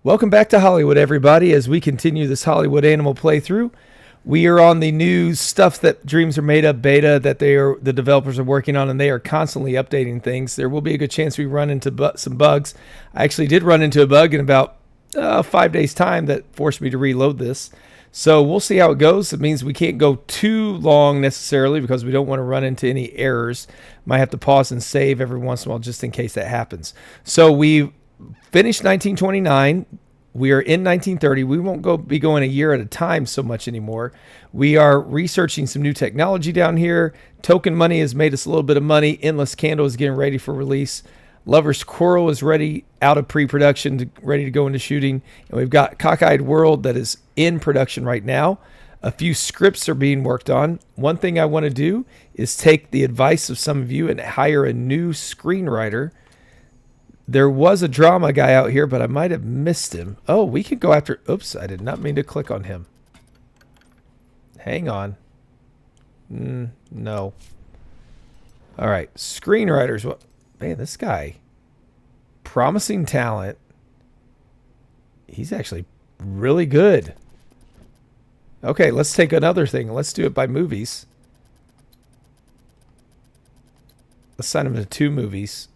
Welcome back to Hollywood, everybody. As we continue this Hollywood Animal playthrough, we are on the new stuff that Dreams Are Made Of beta that the developers are working on, and they are constantly updating things. There will be a good chance we run into some bugs. I actually did run into a bug in about 5 days' time that forced me to reload this. So we'll see how it goes. It means we can't go too long necessarily because we don't want to run into any errors. Might have to pause and save every once in a while just in case that happens. So we finished 1929. We are in 1930. We won't be going a year at a time so much anymore. We are researching some new technology down here. Token Money has made us a little bit of money. Endless Candle is getting ready for release. Lover's Quarrel is ready out of pre-production, ready to go into shooting. And we've got Cockeyed World that is in production right now. A few scripts are being worked on. One thing I want to do is take the advice of some of you and hire a new screenwriter. There was a drama guy out here, but I might have missed him. Oh, we could go after... Oops, I did not mean to click on him. Hang on. No. All right, screenwriters. What? Man, this guy. Promising talent. He's actually really good. Okay, let's take another thing. Let's do it by movies. Let's sign him to 2 movies.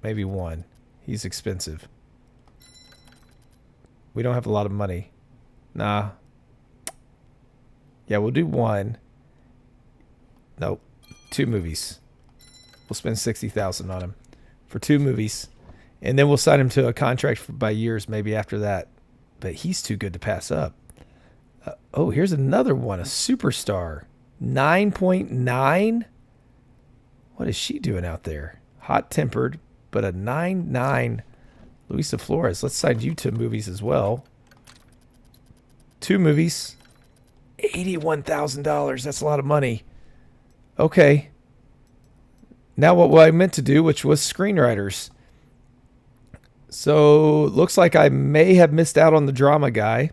Maybe 1. He's expensive. We don't have a lot of money. Nah. Yeah, we'll do 1. Nope. 2 movies. We'll spend $60,000 on him for 2 movies. And then we'll sign him to a contract by years maybe after that. But he's too good to pass up. Oh, here's another one. A superstar. 9.9? What is she doing out there? Hot-tempered. But a 9.9 Luisa Flores. Let's sign you to movies as well. 2 movies. $81,000. That's a lot of money. Okay. Now what I meant to do, which was screenwriters. So looks like I may have missed out on the drama guy.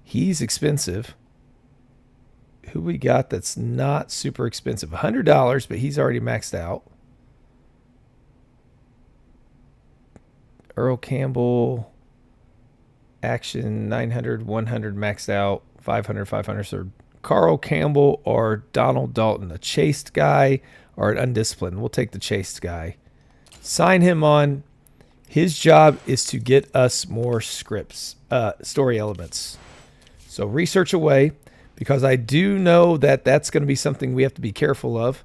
He's expensive. Who we got that's not super expensive? $100, but he's already maxed out. Earl Campbell, action 900, 100 maxed out, 500, 500. So Carl Campbell or Donald Dalton, a chaste guy or an undisciplined. We'll take the chaste guy. Sign him on. His job is to get us more scripts, story elements. So research away, because I do know that that's going to be something we have to be careful of.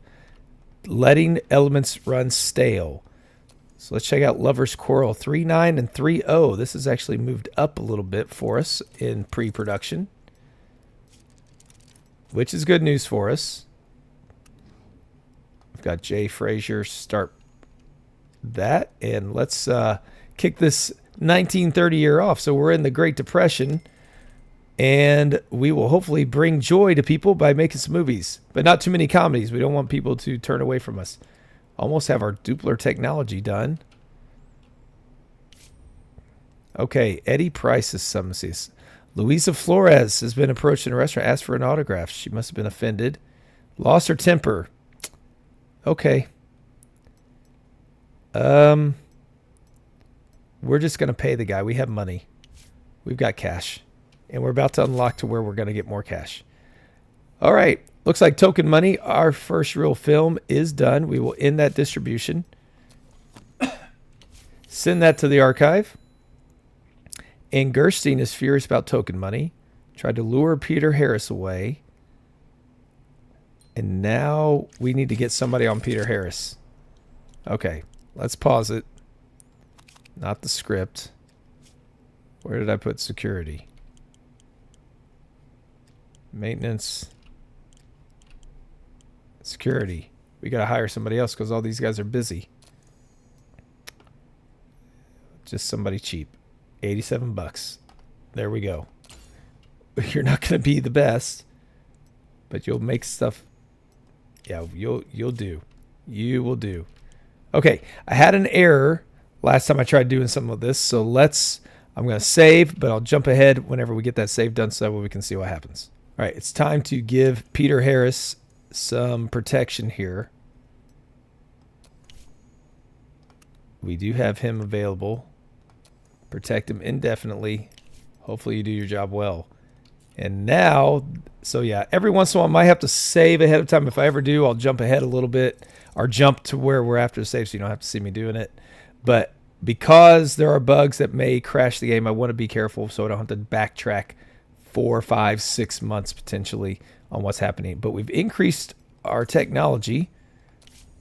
Letting elements run stale. So let's check out Lover's Quarrel 3.9 and 3.0. This has actually moved up a little bit for us in pre-production, which is good news for us. We've got Jay Frazier start that, and let's kick this 1930 year off. So we're in the Great Depression, and we will hopefully bring joy to people by making some movies, but not too many comedies. We don't want people to turn away from us. Almost have our Doppler technology done. Okay, Eddie Price is some. Luisa Flores has been approached in a restaurant, asked for an autograph. She must have been offended. Lost her temper. Okay. We're just going to pay the guy. We have money. We've got cash. And we're about to unlock to where we're going to get more cash. All right. Looks like Token Money, our first real film, is done. We will end that distribution. Send that to the archive. And Gerstein is furious about Token Money. Tried to lure Peter Harris away. And now we need to get somebody on Peter Harris. Okay, let's pause it. Not the script. Where did I put security? Maintenance. Security. We got to hire somebody else because all these guys are busy. Just somebody cheap. $87. There we go. You're not going to be the best, but you'll make stuff. Yeah, you'll do. You will do. Okay, I had an error last time I tried doing some of this, so I'm going to save, but I'll jump ahead whenever we get that save done so that we can see what happens. All right, it's time to give Peter Harris some protection here. We do have him available. Protect him indefinitely. Hopefully you do your job well. And now, so yeah, every once in a while I might have to save ahead of time. If I ever do, I'll jump ahead a little bit or jump to where we're after the save so you don't have to see me doing it. But because there are bugs that may crash the game, I want to be careful so I don't have to backtrack 4, 5, 6 months potentially on what's happening. But we've increased our technology.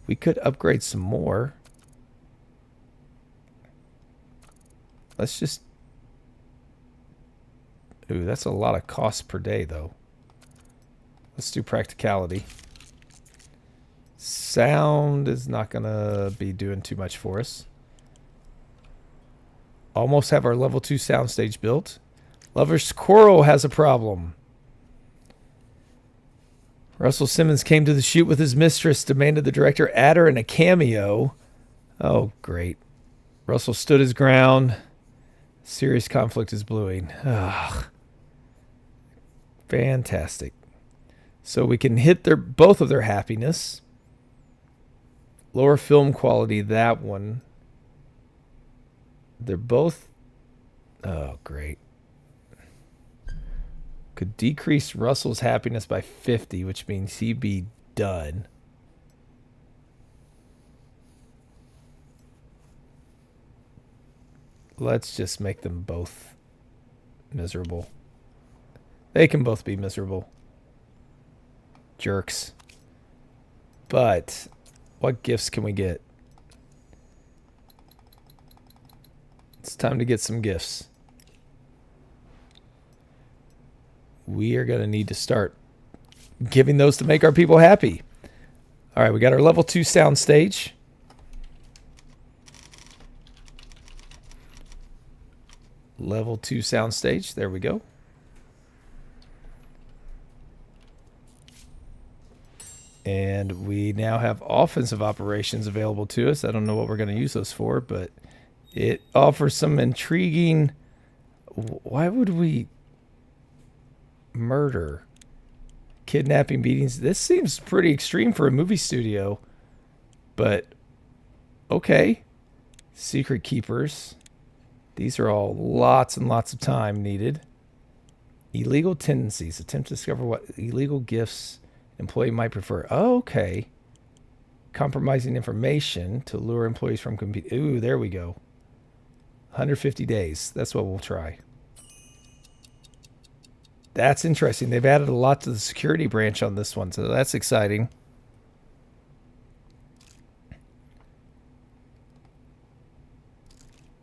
We could upgrade some more. Let's just... Ooh, that's a lot of cost per day, though. Let's do practicality. Sound is not going to be doing too much for us. Almost have our level 2 soundstage built. Lover Squirrel has a problem. Russell Simmons came to the shoot with his mistress, demanded the director add her in a cameo. Oh, great. Russell stood his ground. Serious conflict is brewing. Ugh. Fantastic. So we can hit both of their happiness. Lower film quality, that one. They're both... Oh, great. Could decrease Russell's happiness by 50, which means he'd be done. Let's just make them both miserable. They can both be miserable. Jerks. But what gifts can we get? It's time to get some gifts. We are going to need to start giving those to make our people happy. All right, we got our level 2 sound stage. Level 2 sound stage. There we go. And we now have offensive operations available to us. I don't know what we're going to use those for, but it offers some intriguing... Why would we murder? Kidnapping, beatings. This seems pretty extreme for a movie studio, but okay. Secret keepers. These are all lots and lots of time needed. Illegal tendencies. Attempt to discover what illegal gifts employee might prefer. Oh, okay. Compromising information to lure employees from compete. Ooh, there we go. 150 days. That's what we'll try. That's interesting. They've added a lot to the security branch on this one, so that's exciting.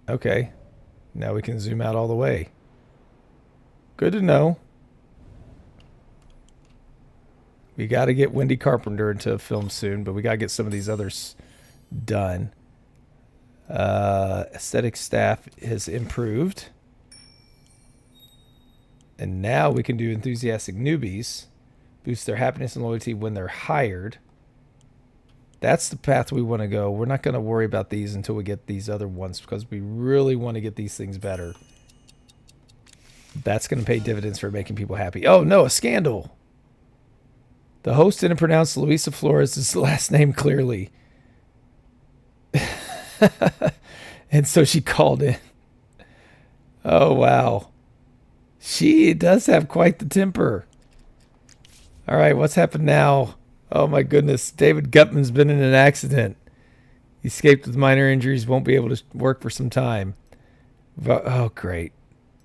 Okay. Now we can zoom out all the way. Good to know. We got to get Wendy Carpenter into a film soon, but we got to get some of these others done. Aesthetic staff has improved. And now we can do enthusiastic newbies. Boost their happiness and loyalty when they're hired. That's the path we want to go. We're not going to worry about these until we get these other ones because we really want to get these things better. That's going to pay dividends for making people happy. Oh, no, a scandal. The host didn't pronounce Luisa Flores' last name clearly. And so she called in. Oh, wow. She does have quite the temper. All right, what's happened now? Oh, my goodness. David Gutman's been in an accident. He escaped with minor injuries, won't be able to work for some time. Oh, great.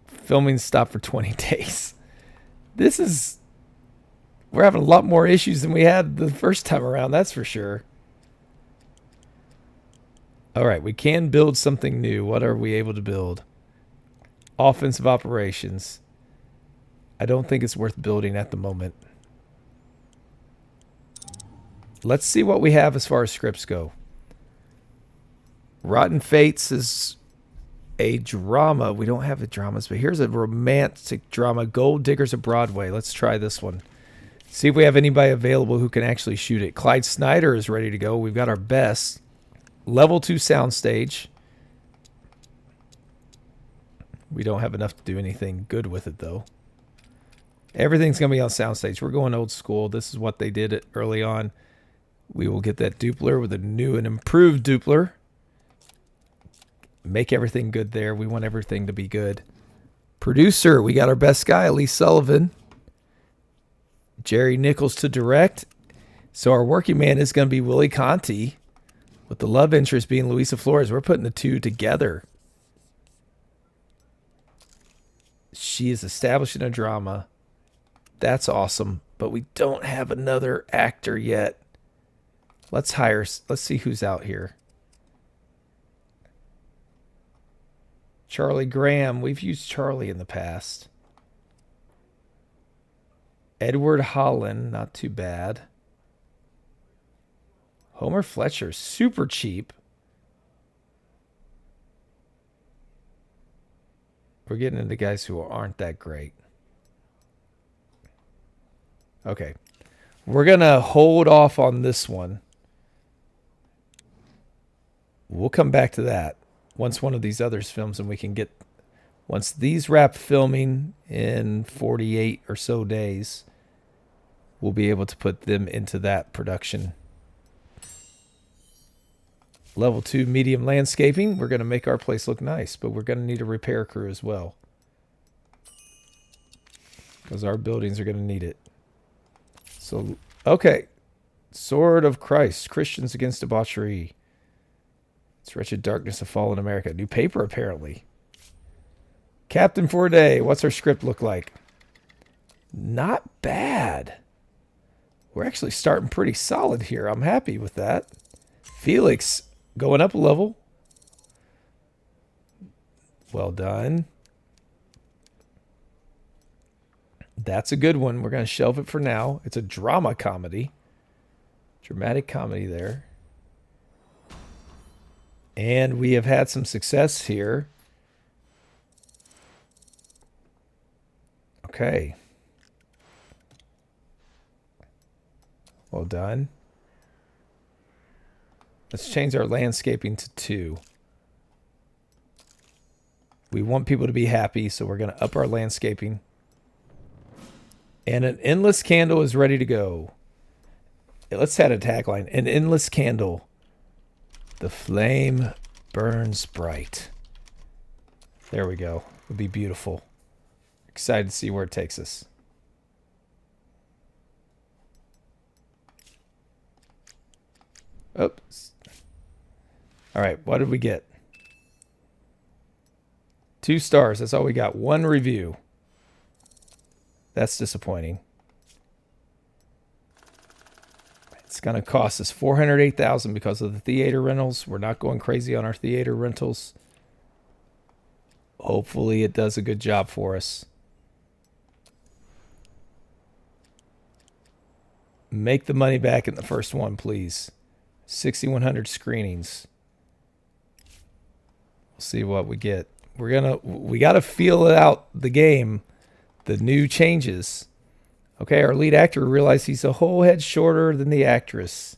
Filming stopped for 20 days. This is... We're having a lot more issues than we had the first time around, that's for sure. All right, we can build something new. What are we able to build? Offensive operations. I don't think it's worth building at the moment. Let's see what we have as far as scripts go. Rotten Fates is a drama. We don't have the dramas, but here's a romantic drama. Gold Diggers of Broadway. Let's try this one. See if we have anybody available who can actually shoot it. Clyde Snyder is ready to go. We've got our best. Level 2 soundstage. We don't have enough to do anything good with it, though. Everything's going to be on soundstage. We're going old school. This is what they did early on. We will get that Doppler with a new and improved Doppler. Make everything good there. We want everything to be good. Producer, we got our best guy, Lee Sullivan. Jerry Nichols to direct. So our working man is going to be Willie Conti, with the love interest being Luisa Flores. We're putting the two together. She is establishing a drama. That's awesome. But we don't have another actor yet. Let's see who's out here. Charlie Graham. We've used Charlie in the past. Edward Holland. Not too bad. Homer Fletcher. Super cheap. We're getting into guys who aren't that great. Okay. We're going to hold off on this one. We'll come back to that once one of these others films, and we can get, once these wrap filming in 48 or so days, we'll be able to put them into that production. Level 2 medium landscaping. We're going to make our place look nice, but we're going to need a repair crew as well, because our buildings are going to need it. So, okay. Sword of Christ. Christians against debauchery. It's wretched darkness of fallen America. New paper, apparently. Captain for a Day. What's our script look like? Not bad. We're actually starting pretty solid here. I'm happy with that. Felix going up a level. Well done. That's a good one. We're going to shelve it for now. It's a drama comedy. Dramatic comedy there. And we have had some success here. Okay. Well done. Let's change our landscaping to 2. We want people to be happy, so we're going to up our landscaping. And an endless candle is ready to go. Let's add a tagline. An endless candle. The flame burns bright. There we go. It'll be beautiful. Excited to see where it takes us. Oops. All right, what did we get? 2 stars. That's all we got. 1 review. That's disappointing. It's going to cost us $408,000 because of the theater rentals. We're not going crazy on our theater rentals. Hopefully it does a good job for us. Make the money back in the first one, please. 6,100 screenings. We'll see what we get. We got to feel it out the game. The new changes. Okay, our lead actor realized he's a whole head shorter than the actress.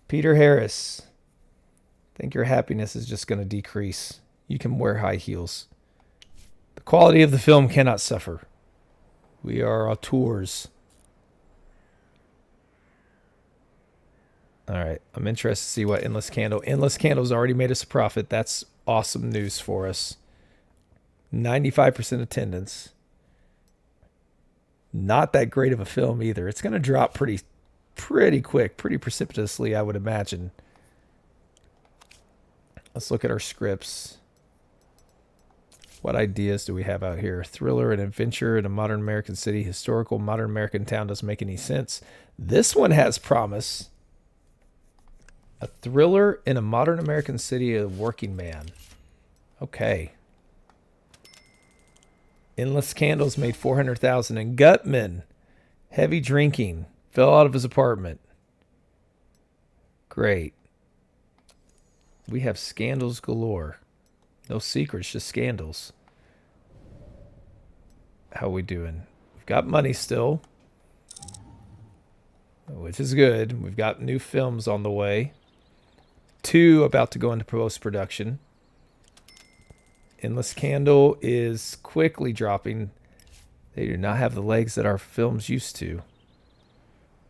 Peter Harris. I think your happiness is just going to decrease. You can wear high heels. The quality of the film cannot suffer. We are auteurs. All right, I'm interested to see what Endless Candle. Endless Candle's already made us a profit. That's awesome news for us. 95% attendance. Not that great of a film either. It's going to drop pretty quick, pretty precipitously, I would imagine. Let's look at our scripts. What ideas do we have out here? Thriller and adventure in a modern American city. Historical modern American town doesn't make any sense. This one has promise. A thriller in a modern American city, a working man. Okay. Endless Candles made $400,000. And Gutman, heavy drinking, fell out of his apartment. Great. We have scandals galore. No secrets, just scandals. How we doing? We've got money still, which is good. We've got new films on the way. 2 about to go into post-production. Endless Candle is quickly dropping. They do not have the legs that our films used to.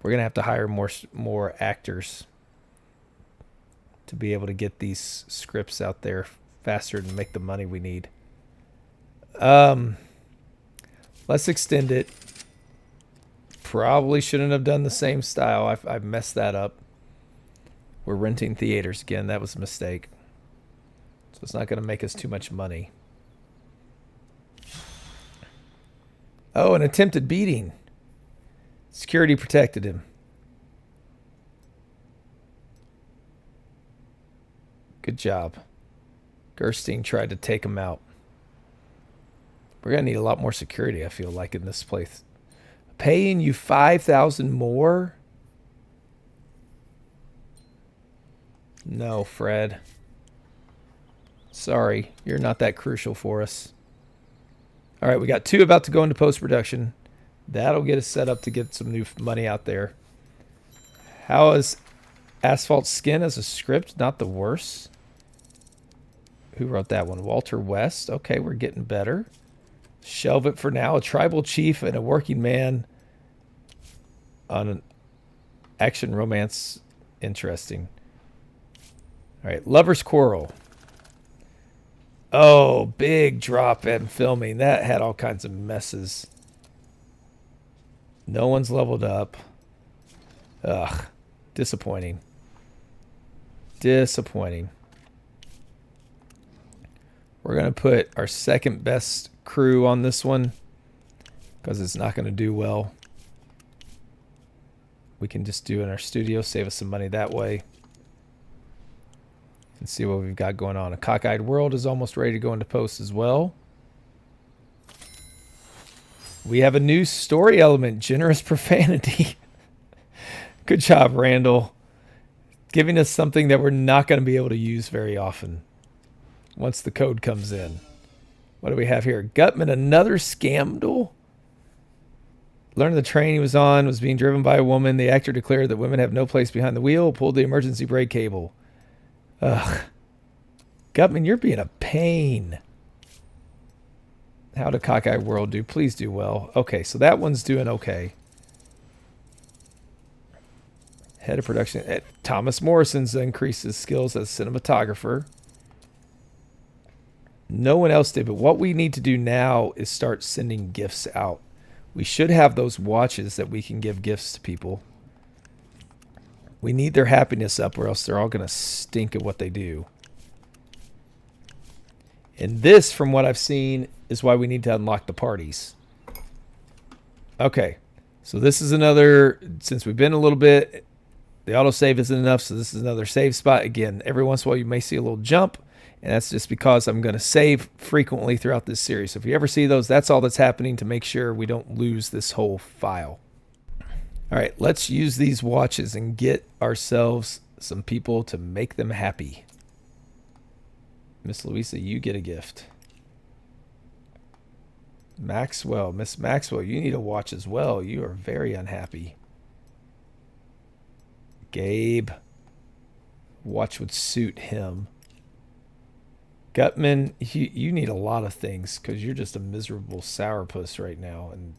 We're going to have to hire more actors to be able to get these scripts out there faster and make the money we need. Let's extend it. Probably shouldn't have done the same style. I've messed that up. We're renting theaters again. That was a mistake. So it's not going to make us too much money. Oh, an attempted beating. Security protected him. Good job. Gerstein tried to take him out. We're going to need a lot more security, I feel like, in this place. Paying you $5,000 more? No, Fred. Sorry, you're not that crucial for us. All right, we got 2 about to go into post-production. That'll get us set up to get some new money out there. How is Asphalt Skin as a script? Not the worst. Who wrote that one? Walter West. Okay, we're getting better. Shelve it for now. A tribal chief and a working man on an action romance. Interesting. All right, Lover's Quarrel. Oh, big drop in filming. That had all kinds of messes. No one's leveled up. Ugh. Disappointing. Disappointing. We're going to put our second best crew on this one because it's not going to do well. We can just do it in our studio, save us some money that way. And see what we've got going on. A Cockeyed World is almost ready to go into post as well. We have a new story element, generous profanity. Good job, Randall. Giving us something that we're not going to be able to use very often once the code comes in. What do we have here? Gutman, another scandal? Learned the train he was on was being driven by a woman. The actor declared that women have no place behind the wheel, pulled the emergency brake cable. Ugh. Gutman, you're being a pain. How did Cockeyed World do? Please do well. Okay, so that one's doing okay. Head of production. Thomas Morrison's increased his skills as a cinematographer. No one else did, but what we need to do now is start sending gifts out. We should have those watches that we can give gifts to people. We need their happiness up or else they're all going to stink at what they do. And this, from what I've seen, is why we need to unlock the parties. Okay, so this is another, since we've been a little bit, the autosave isn't enough, so this is another save spot. Again, every once in a while you may see a little jump, and that's just because I'm going to save frequently throughout this series. So if you ever see those, that's all that's happening to make sure we don't lose this whole file. All right, let's use these watches and get ourselves some people to make them happy. Miss Louisa, you get a gift. Maxwell, Miss Maxwell, you need a watch as well. You are very unhappy. Gabe, watch would suit him. Gutman, you need a lot of things because you're just a miserable sourpuss right now. And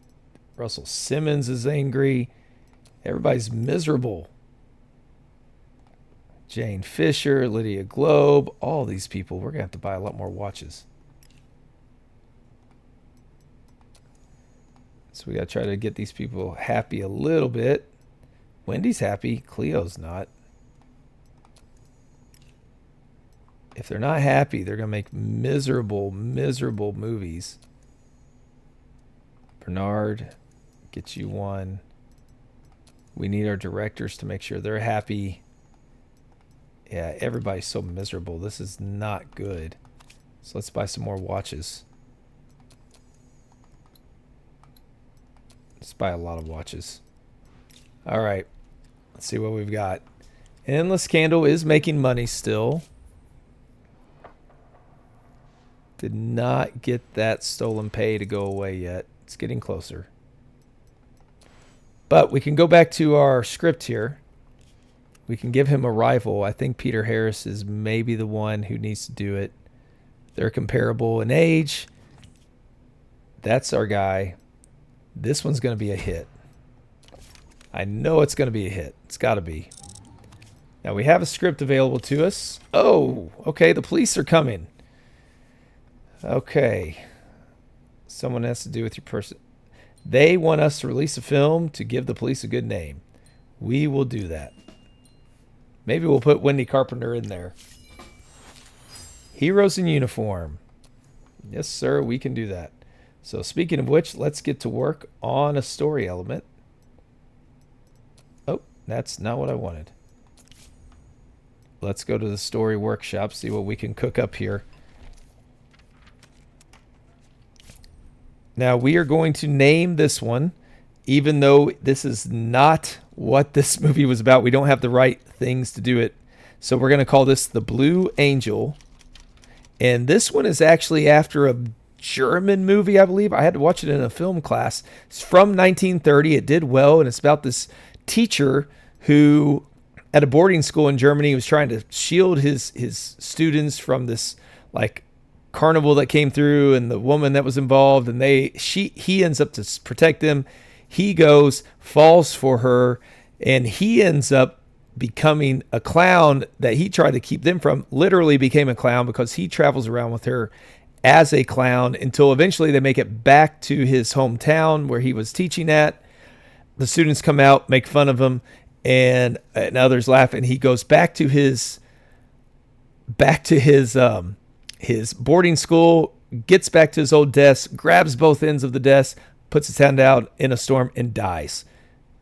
Russell Simmons is angry. Everybody's miserable. Jane Fisher, Lydia Globe, all these people. We're going to have to buy a lot more watches. So we got to try to get these people happy a little bit. Wendy's happy. Cleo's not. If they're not happy, they're going to make miserable, miserable movies. Bernard, get you one. We need our directors to make sure they're happy. Yeah, everybody's so miserable. This is not good. So let's buy some more watches. Let's buy a lot of watches. All right. Let's see what we've got. Endless Candle is making money still. Did not get that stolen pay to go away yet. It's getting closer. But we can go back to our script here. We can give him a rival. I think Peter Harris is maybe the one who needs to do it. They're comparable in age. That's our guy. This one's going to be a hit. I know it's going to be a hit. It's got to be. Now we have a script available to us. Oh, okay. The police are coming. Okay. Someone has to do with your person. They want us to release a film to give the police a good name. We will do that. Maybe we'll put Wendy Carpenter in there. Heroes in uniform. Yes, sir, we can do that. So speaking of which, let's get to work on a story element. Oh, that's not what I wanted. Let's go to the story workshop, see what we can cook up here. Now we are going to name this one, even though this is not what this movie was about. We don't have the right things to do it. So we're going to call this The Blue Angel. And this one is actually after a German movie, I believe. I had to watch it in a film class. It's from 1930. It did well, and it's about this teacher who, at a boarding school in Germany, was trying to shield his students from this like carnival that came through, and the woman that was involved, and he ends up to protect them. He goes, falls for her, and he ends up becoming a clown that he tried to keep them from. Literally became a clown because he travels around with her as a clown until eventually they make it back to his hometown where he was teaching at. The students come out, make fun of him, and others laugh, and he goes back to his boarding school, gets back to his old desk, grabs both ends of the desk, puts his hand out in a storm, and dies.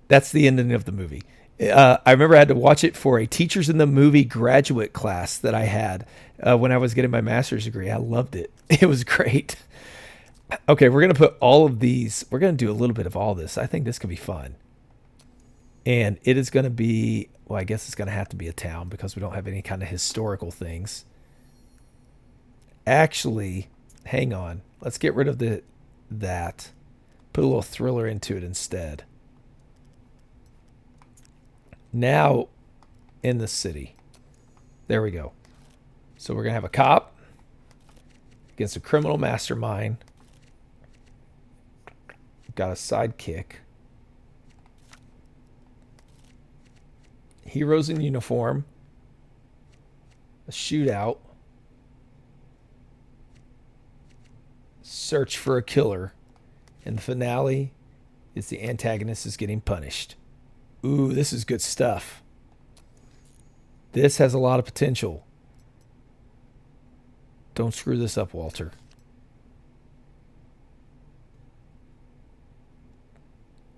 That's the ending of the movie. I remember I had to watch it for a Teachers in the Movie graduate class that I had when I was getting my master's degree. I loved it. It was great. Okay, we're going to put all of these. We're going to do a little bit of all this. I think this could be fun. And it is going to be, well, I guess it's going to have to be a town because we don't have any kind of historical things. Actually, hang on. Let's get rid of that. Put a little thriller into it instead. Now, in the city. There we go. So we're going to have a cop against a criminal mastermind. Got a sidekick. Heroes in uniform. A shootout. Search for a killer. And the finale is the antagonist is getting punished. Ooh, this is good stuff. This has a lot of potential. Don't screw this up, Walter.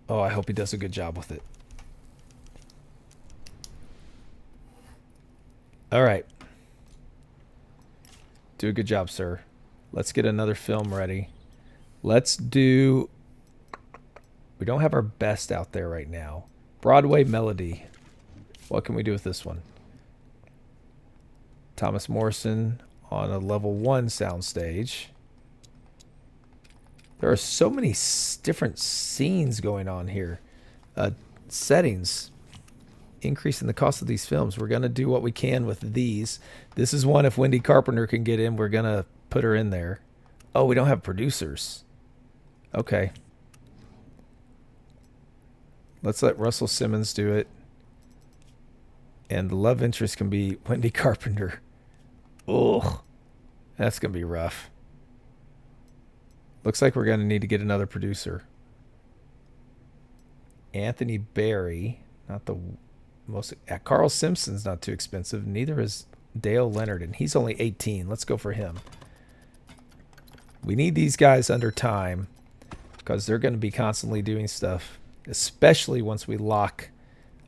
Oh, I hope he does a good job with it. All right. Do a good job, sir. Let's get another film ready. Let's do... We don't have our best out there right now. Broadway Melody. What can we do with this one? Thomas Morrison on a level 1 soundstage. There are so many different scenes going on here. Settings. Increasing the cost of these films. We're going to do what we can with these. This is one, if Wendy Carpenter can get in, we're going to put her in there. Oh, we don't have producers. Okay. Let's let Russell Simmons do it. And the love interest can be Wendy Carpenter. Ugh. That's going to be rough. Looks like we're going to need to get another producer. Anthony Barry. Not the most... Carl Simpson's not too expensive. Neither is Dale Leonard. And he's only 18. Let's go for him. We need these guys under time. Because they're going to be constantly doing stuff. Especially once we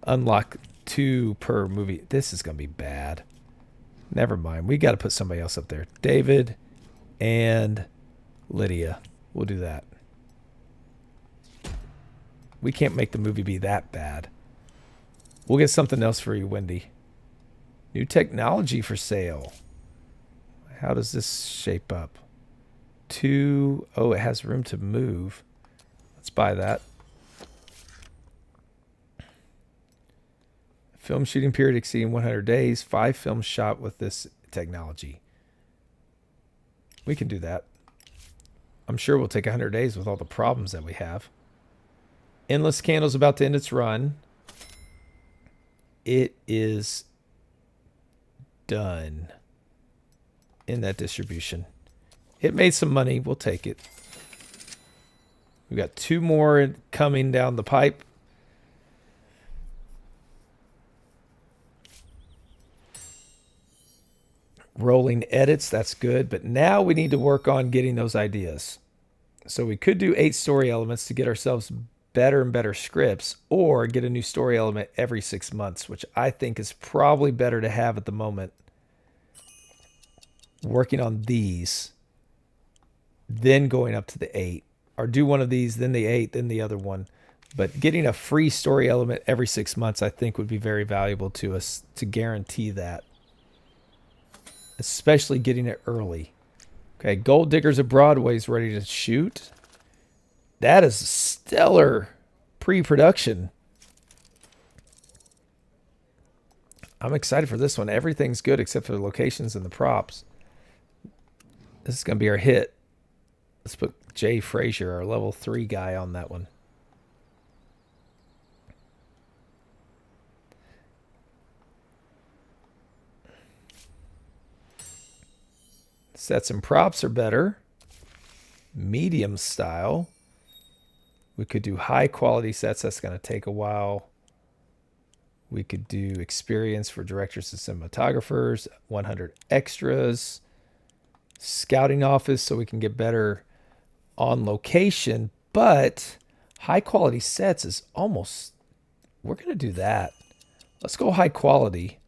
unlock 2 per movie. This is going to be bad. Never mind. We got to put somebody else up there. David and Lydia. We'll do that. We can't make the movie be that bad. We'll get something else for you, Wendy. New technology for sale. How does this shape up? 2. Oh, it has room to move. Let's buy that. Film shooting period exceeding 100 days. 5 films shot with this technology. We can do that. I'm sure we'll take 100 days with all the problems that we have. Endless Candle's about to end its run. It is done in that distribution. It made some money. We'll take it. We got 2 more coming down the pipe. Rolling edits, that's good. But now we need to work on getting those ideas. So we could do 8 story elements to get ourselves better and better scripts, or get a new story element every 6 months, which I think is probably better to have at the moment. Working on these, then going up to the 8. Or do one of these, then the 8, then the other one. But getting a free story element every 6 months, I think, would be very valuable to us to guarantee that. Especially getting it early. Okay, Gold Diggers of Broadway's ready to shoot. That is stellar pre-production. I'm excited for this one. Everything's good except for the locations and the props. This is going to be our hit. Let's put Jay Frazier, our level 3 guy, on that one. Sets and props are better. Medium style. We could do high quality sets. That's going to take a while. We could do experience for directors and cinematographers. 100 extras. Scouting office so we can get better on location. But high quality sets is almost... We're going to do that. Let's go high quality.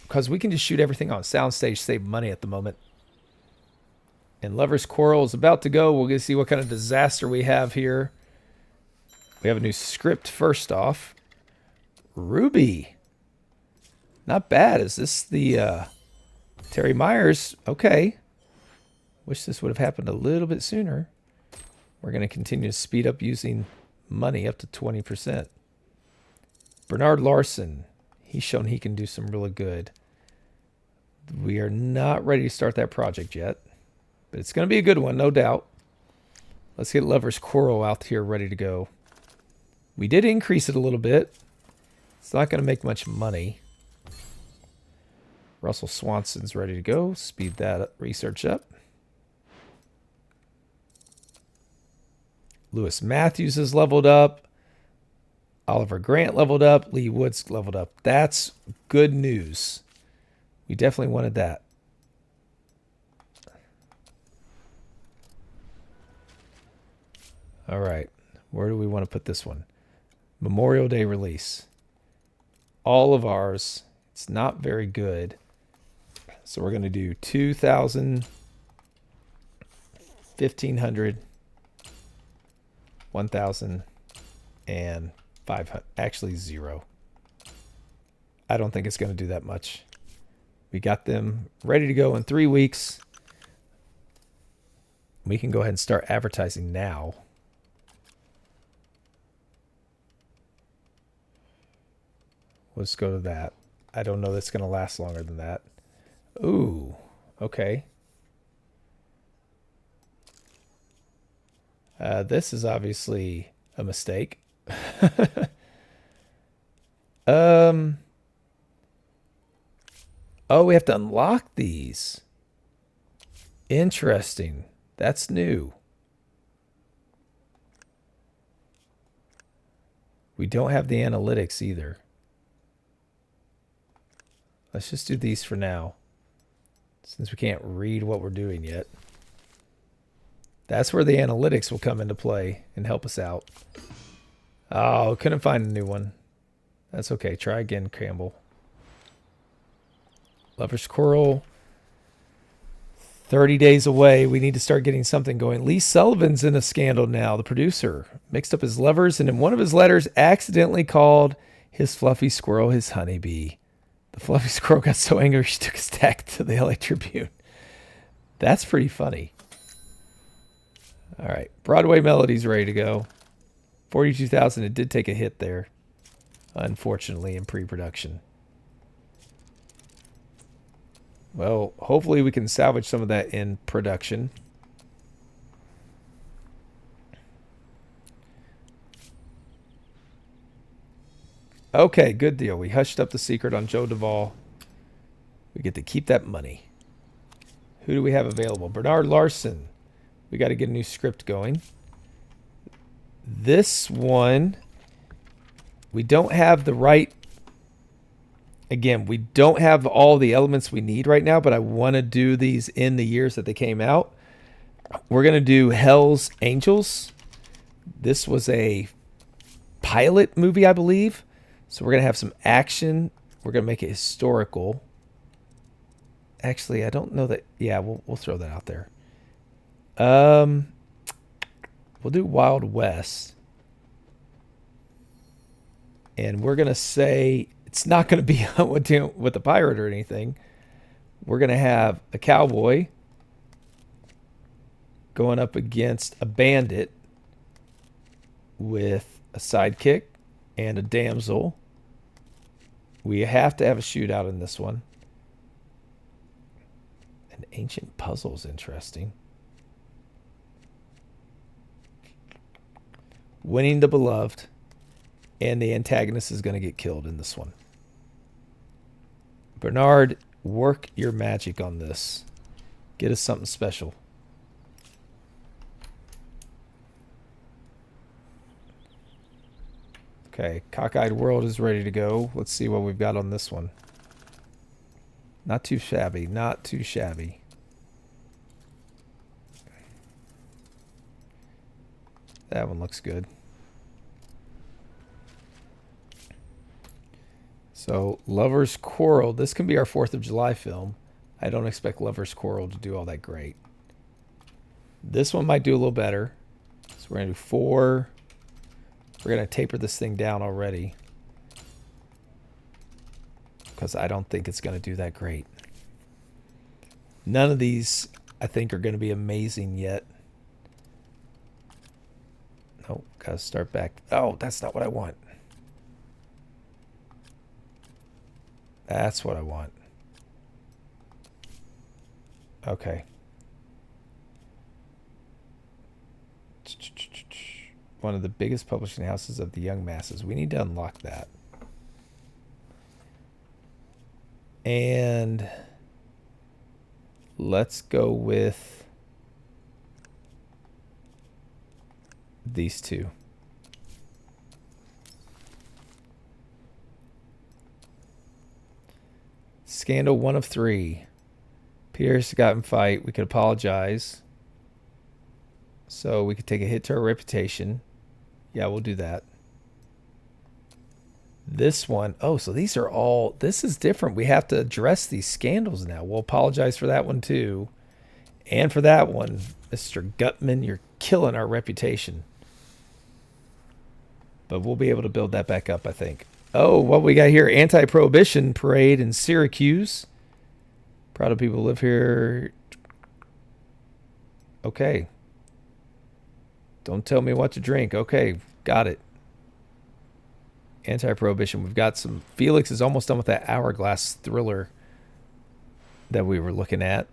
Because we can just shoot everything on soundstage, save money at the moment. And Lover's Quarrel is about to go. We're going to see what kind of disaster we have here. We have a new script first off. Ruby. Not bad. Is this the Terry Myers? Okay. Wish this would have happened a little bit sooner. We're going to continue to speed up using money up to 20%. Bernard Larson. He's shown he can do some really good. We are not ready to start that project yet. But it's going to be a good one, no doubt. Let's get Lover's Quarrel out here ready to go. We did increase it a little bit. It's not going to make much money. Russell Swanson's ready to go. Speed that research up. Lewis Matthews is leveled up. Oliver Grant leveled up. Lee Woods leveled up. That's good news. We definitely wanted that. All right. Where do we want to put this one? Memorial Day release. All of ours. It's not very good. So we're going to do 2,000, 1,500, 1,000, and 500. Actually, 0. I don't think it's going to do that much. We got them ready to go in 3 weeks. We can go ahead and start advertising now. Let's go to that. I don't know that's going to last longer than that. Ooh, okay. This is obviously a mistake. Oh, we have to unlock these. Interesting. That's new. We don't have the analytics either. Let's just do these for now, since we can't read what we're doing yet. That's where the analytics will come into play and help us out. Oh, couldn't find a new one. That's okay. Try again, Campbell. Lover's Quarrel. 30 days away. We need to start getting something going. Lee Sullivan's in a scandal now, the producer. Mixed up his lovers, and in one of his letters accidentally called his fluffy squirrel his honeybee. The fluffy squirrel got so angry she took his tag to the LA Tribune. That's pretty funny. All right. Broadway Melody's ready to go. 42,000. It did take a hit there, unfortunately, in pre-production. Well, hopefully we can salvage some of that in production. Okay, good deal. We hushed up the secret on Joe Duvall. We get to keep that money. Who do we have available? Bernard Larson. We got to get a new script going. This one, we don't have the right... Again, we don't have all the elements we need right now, but I want to do these in the years that they came out. We're going to do Hell's Angels. This was a pilot movie, I believe. So we're going to have some action. We're going to make it historical. Actually, I don't know that. Yeah, we'll throw that out there. We'll do Wild West. And we're going to say it's not going to be with a pirate or anything. We're going to have a cowboy going up against a bandit with a sidekick and a damsel. We have to have a shootout in this one. An ancient puzzle is interesting. Winning the beloved. And the antagonist is going to get killed in this one. Bernard, work your magic on this. Get us something special. Okay, Cockeyed World is ready to go. Let's see what we've got on this one. Not too shabby, not too shabby. That one looks good. So, Lover's Quarrel. This can be our 4th of July film. I don't expect Lover's Quarrel to do all that great. This one might do a little better. So we're going to do 4. We're going to taper this thing down already, because I don't think it's going to do that great. None of these, I think, are going to be amazing yet. Nope, got to start back. Oh, that's not what I want. That's what I want. Okay. One of the biggest publishing houses of the young masses. We need to unlock that. And let's go with these two. Scandal 1 of 3. Pierce got in fight. We could apologize. So we could take a hit to our reputation. Yeah, we'll do that. This one. Oh, so these are all... This is different. We have to address these scandals now. We'll apologize for that one too. And for that one, Mr. Gutman, you're killing our reputation. But we'll be able to build that back up, I think. Oh, what we got here? Anti-prohibition parade in Syracuse. Proud of people who live here. Okay. Don't tell me what to drink. Okay, got it. Anti-prohibition. We've got some... Felix is almost done with that hourglass thriller that we were looking at.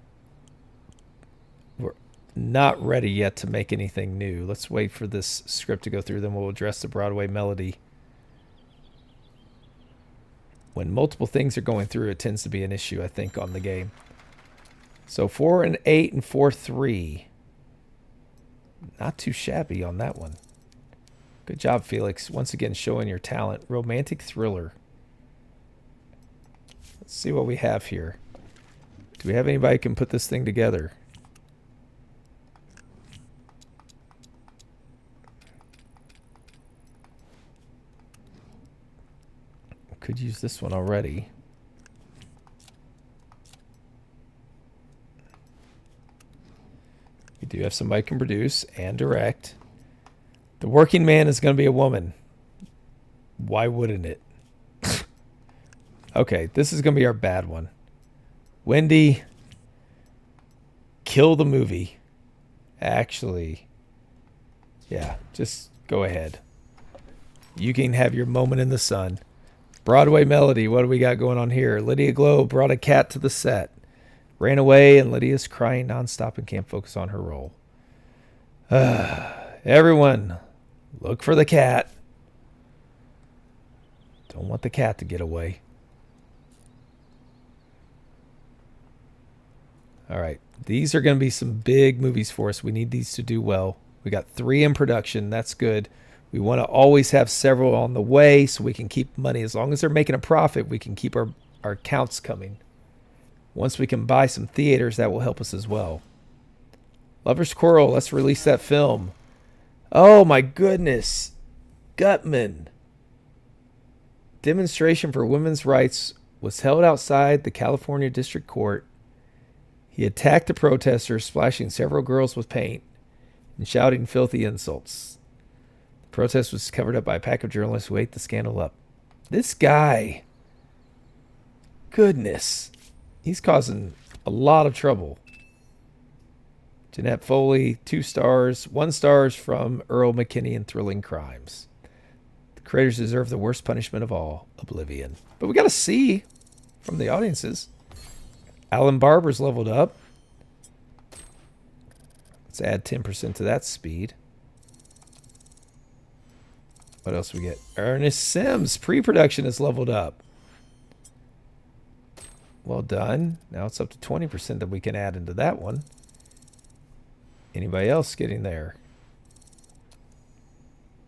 We're not ready yet to make anything new. Let's wait for this script to go through, then we'll address the Broadway melody. When multiple things are going through, it tends to be an issue, I think, on the game. So 4 and 8 and 4-3. Not too shabby on that one. Good job, Felix. Once again, showing your talent. Romantic thriller. Let's see what we have here. Do we have anybody who can put this thing together? Could use this one already. We do have somebody who can produce and direct. The working man is going to be a woman. Why wouldn't it? Okay, this is going to be our bad one. Wendy, kill the movie. Actually, yeah, just go ahead. You can have your moment in the sun. Broadway melody, what do we got going on here? Lydia Glow brought a cat to the set. Ran away, and Lydia's crying nonstop and can't focus on her role. Everyone, look for the cat. Don't want the cat to get away. All right. These are going to be some big movies for us. We need these to do well. We got 3 in production. That's good. We want to always have several on the way so we can keep money. As long as they're making a profit, we can keep our counts coming. Once we can buy some theaters, that will help us as well. Lover's Quarrel, let's release that film. Oh my goodness. Gutman. Demonstration for women's rights was held outside the California District Court. He attacked the protesters, splashing several girls with paint and shouting filthy insults. The protest was covered up by a pack of journalists who ate the scandal up. This guy, goodness, he's causing a lot of trouble. Jeanette Foley, 2 stars, 1 stars from Earl McKinney in Thrilling Crimes. The creators deserve the worst punishment of all, oblivion. But we got to see from the audiences. Alan Barber's leveled up. Let's add 10% to that speed. What else we get? Ernest Sims, pre-production is leveled up. Well done. Now it's up to 20% that we can add into that one. Anybody else getting there?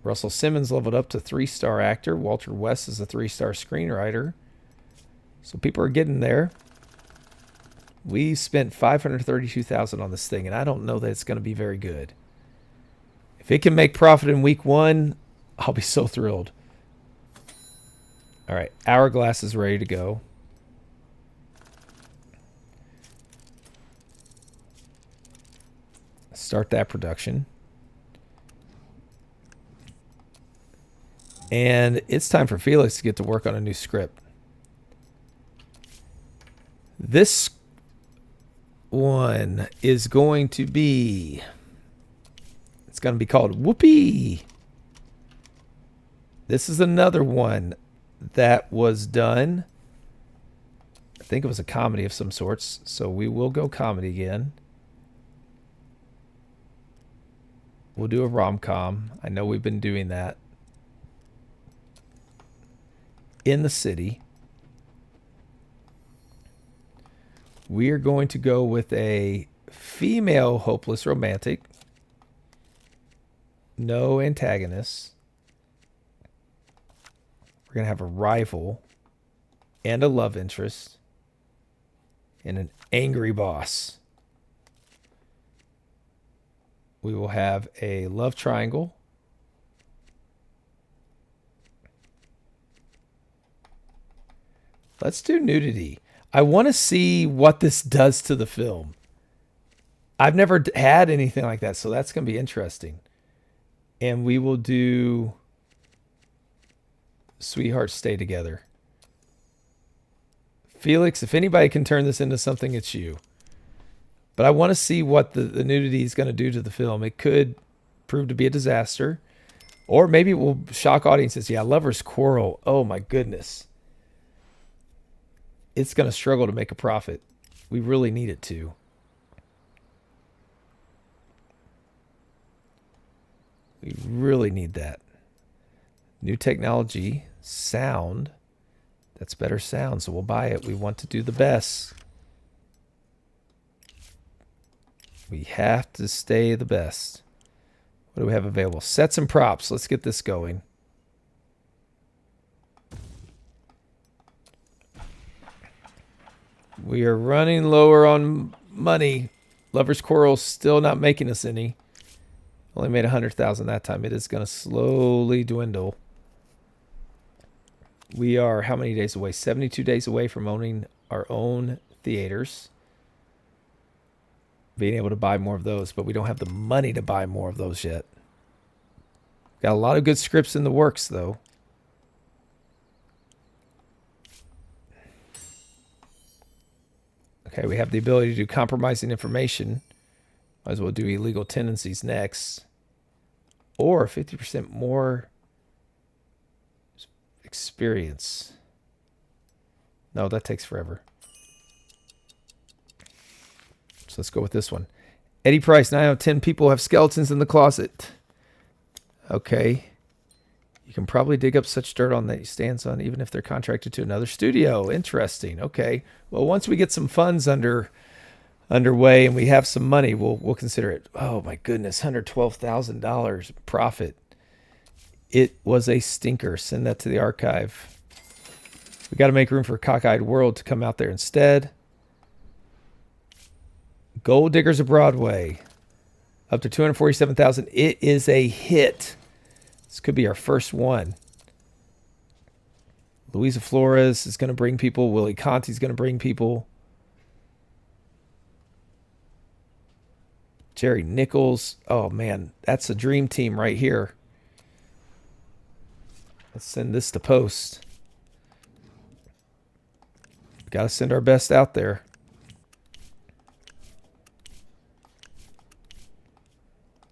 Russell Simmons leveled up to 3-star actor. Walter West is a 3-star screenwriter. So people are getting there. We spent $532,000 on this thing, and I don't know that it's going to be very good. If it can make profit in week 1, I'll be so thrilled. All right, Hourglass is ready to go. Start that production. And it's time for Felix to get to work on a new script. This one is going to be... It's going to be called Whoopee. This is another one that was done. I think it was a comedy of some sorts. So we will go comedy again. We'll do a rom-com. I know we've been doing that. In the city. We are going to go with a female hopeless romantic. No antagonists. We're going to have a rival and a love interest and an angry boss. We will have a love triangle. Let's do nudity. I want to see what this does to the film. I've never had anything like that, so that's going to be interesting. And we will do Sweethearts Stay Together. Felix, if anybody can turn this into something, it's you. But I want to see what the nudity is going to do to the film. It could prove to be a disaster. Or maybe it will shock audiences. Yeah, Lover's Quarrel. Oh, my goodness. It's going to struggle to make a profit. We really need it to. We really need that. New technology. Sound. That's better sound, so we'll buy it. We want to do the best. We have to stay the best. What do we have available? Sets and props. Let's get this going. We are running lower on money. Lover's Quarrel still not making us any. Only made 100,000 that time. It is going to slowly dwindle. We are how many days away? 72 days away from owning our own theaters. Being able to buy more of those, but we don't have the money to buy more of those yet. Got a lot of good scripts in the works, though. Okay, we have the ability to do compromising information. Might as well do illegal tendencies next. Or 50% more experience. No, that takes forever. So let's go with this one. Eddie Price, 9 out of 10 people have skeletons in the closet. Okay. You can probably dig up such dirt on that he stands on, even if they're contracted to another studio. Interesting. Okay. Well, once we get some funds under underway and we have some money, we'll consider it. Oh my goodness, $112,000 profit. It was a stinker. Send that to the archive. We got to make room for Cockeyed World to come out there instead. Gold Diggers of Broadway, up to 247,000. It is a hit. This could be our first one. Luisa Flores is going to bring people. Willie Conti is going to bring people. Jerry Nichols. Oh man, that's a dream team right here. Let's send this to post. Got to send our best out there.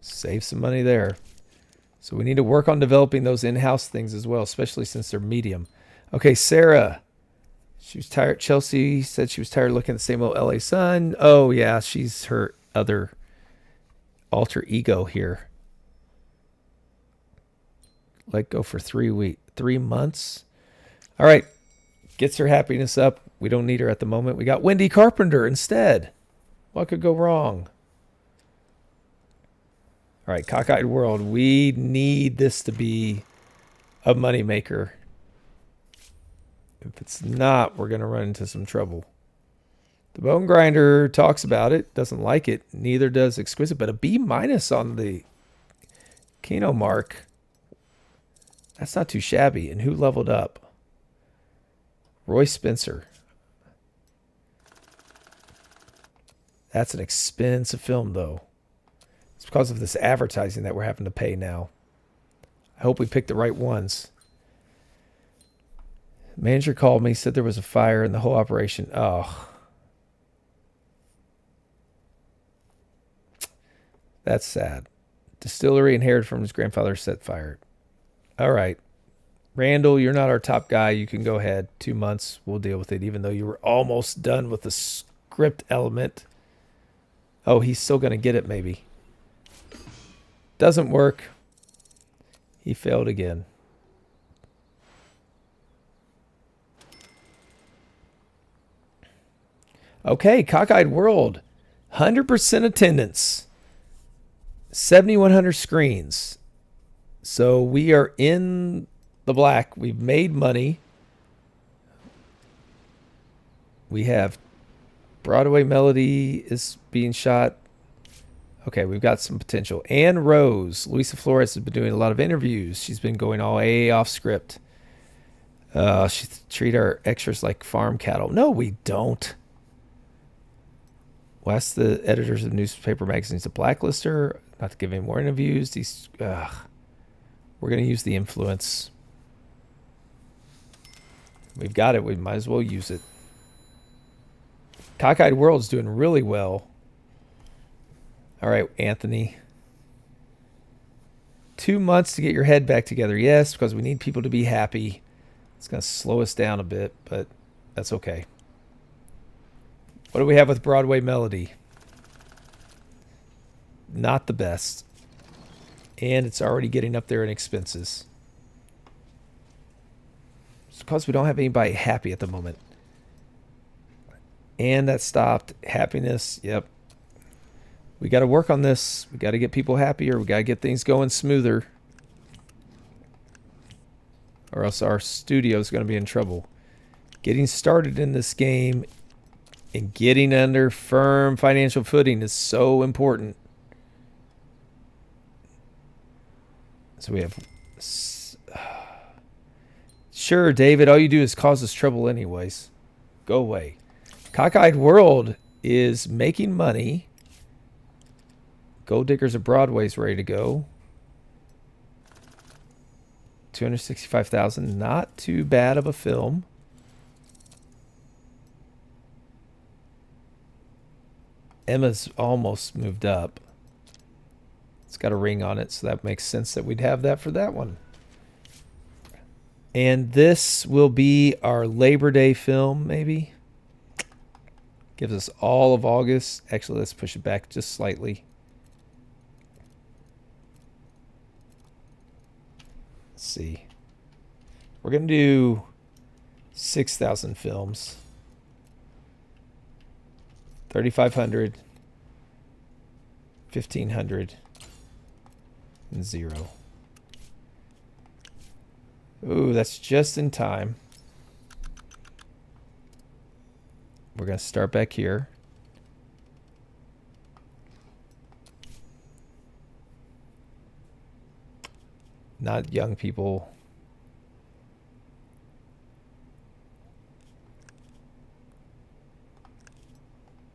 Save some money there. So we need to work on developing those in-house things as well, especially since they're medium. Okay, Sarah. She was tired. Chelsea said she was tired of looking at the same old LA Sun. Oh, yeah, she's her other alter ego here. Let go for 3 months. All right. Gets her happiness up. We don't need her at the moment. We got Wendy Carpenter instead. What could go wrong? All right, Cockeyed World. We need this to be a moneymaker. If it's not, we're going to run into some trouble. The Bone Grinder talks about it, doesn't like it. Neither does Exquisite, but a B- on the Kino mark. That's not too shabby. And who leveled up? Roy Spencer. That's an expensive film, though. It's because of this advertising that we're having to pay now. I hope we picked the right ones. Manager called me, said there was a fire in the whole operation. Oh. That's sad. Distillery inherited from his grandfather set fire. All right. Randall, you're not our top guy. You can go ahead. 2 months. We'll deal with it, even though you were almost done with the script element. Oh, he's still going to get it, maybe. Doesn't work. He failed again. Okay, Cockeyed World. 100% attendance. 7,100 screens. So we are in the black. We've made money. We have Broadway Melody is being shot. Okay, we've got some potential. Anne Rose. Luisa Flores has been doing a lot of interviews. She's been going all AA off script. She treat our extras like farm cattle. No, we don't. Well, ask the editors of newspaper magazines to blacklist her, not to give any more interviews. We're going to use the influence. We've got it. We might as well use it. Cockeyed World's doing really well. All right, Anthony. 2 months to get your head back together. Yes, because we need people to be happy. It's going to slow us down a bit, but that's okay. What do we have with Broadway Melody? Not the best. And it's already getting up there in expenses. It's because we don't have anybody happy at the moment. And that stopped. Happiness, yep. We got to work on this. We got to get people happier. We got to get things going smoother. Or else our studio is going to be in trouble. Getting started in this game and getting under firm financial footing is so important. So we have... Sure, David, all you do is cause us trouble anyways. Go away. Cockeyed World is making money. Gold Diggers of Broadway is ready to go. 265,000. Not too bad of a film. Emma's almost moved up. It's got a ring on it, so that makes sense that we'd have that for that one. And this will be our Labor Day film, maybe. Gives us all of August. Actually, let's push it back just slightly. Let's see. We're going to do 6,000 films. 3,500, 1,500, and 0. Ooh, that's just in time. We're going to start back here. Not young people.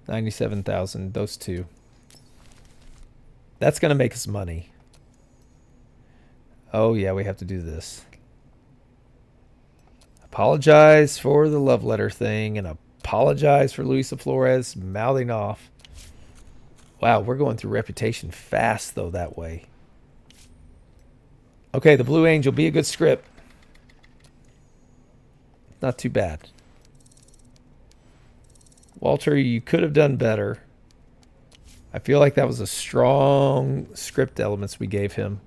$97,000, those two. That's going to make us money. Oh, yeah, we have to do this. Apologize for the love letter thing and apologize for Luisa Flores mouthing off. Wow, we're going through Reputation fast, though, that way. Okay, The Blue Angel, be a good script. Not too bad. Walter, you could have done better. I feel like that was a strong script elements we gave him.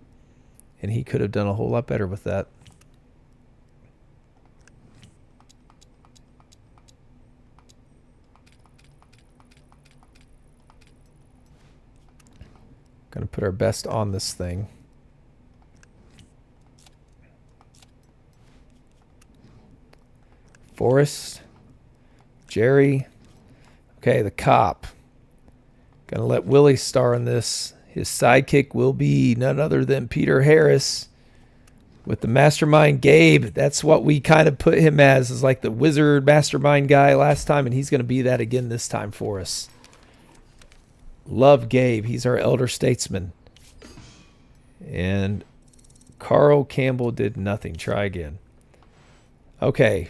And he could have done a whole lot better with that. Going to put our best on this thing. Forrest, Jerry. Okay, the cop. Gonna let Willie star in this. His sidekick will be none other than Peter Harris with the mastermind Gabe. That's what we kind of put him as, is like the wizard mastermind guy last time, and he's gonna be that again this time for us. Love Gabe. He's our elder statesman. And Carl Campbell did nothing. Try again. Okay.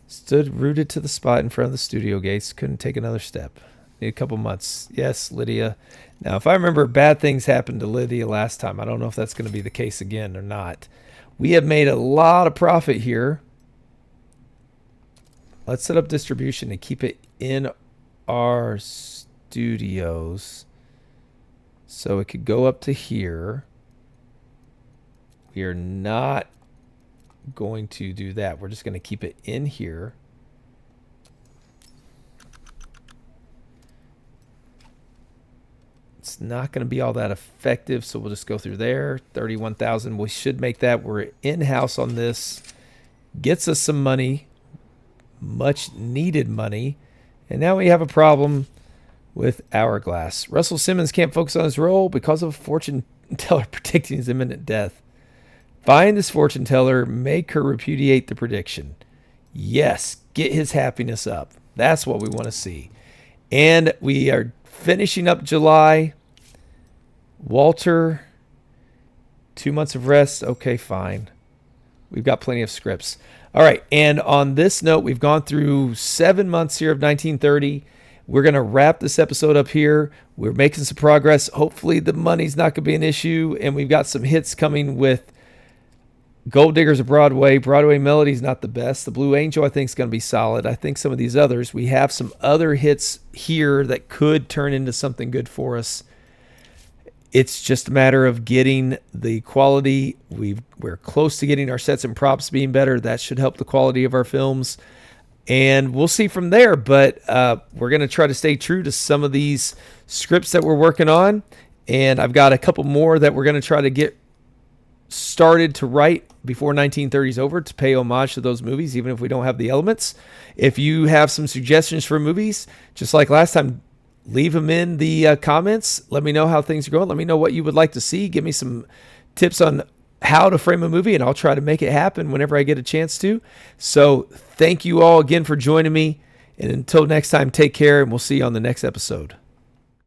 Stood rooted to the spot in front of the studio gates. Couldn't take another step. Need a couple months. Yes, Lydia. Now, if I remember, bad things happened to Lydia last time. I don't know if that's going to be the case again or not. We have made a lot of profit here. Let's set up distribution and keep it in our studios. So it could go up to here. We are not going to do that. We're just going to keep it in here. It's not going to be all that effective, so we'll just go through there. 31,000. We should make that. We're in-house on this. Gets us some money, much needed money. And now we have a problem with Hourglass. Russell Simmons can't focus on his role because of a fortune teller predicting his imminent death. Find this fortune teller, make her repudiate the prediction. Yes, get his happiness up. That's what we want to see. And we are finishing up July. Walter, 2 months of rest. Okay, fine. We've got plenty of scripts. All right, and on this note, we've gone through 7 months here of 1930. We're going to wrap this episode up here. We're making some progress. Hopefully the money's not going to be an issue, and we've got some hits coming with Gold Diggers of Broadway. Broadway Melody's not the best. The Blue Angel, I think, is going to be solid. I think some of these others, we have some other hits here that could turn into something good for us. It's just a matter of getting the quality. We're close to getting our sets and props being better. That should help the quality of our films. And we'll see from there. But we're going to try to stay true to some of these scripts that we're working on. And I've got a couple more that we're going to try to get started to write before 1930 is over to pay homage to those movies, even if we don't have the elements. If you have some suggestions for movies, just like last time, leave them in the comments. Let me know how things are going. Let me know what you would like to see. Give me some tips on how to frame a movie, and I'll try to make it happen whenever I get a chance to. So thank you all again for joining me. And until next time, take care, and we'll see you on the next episode.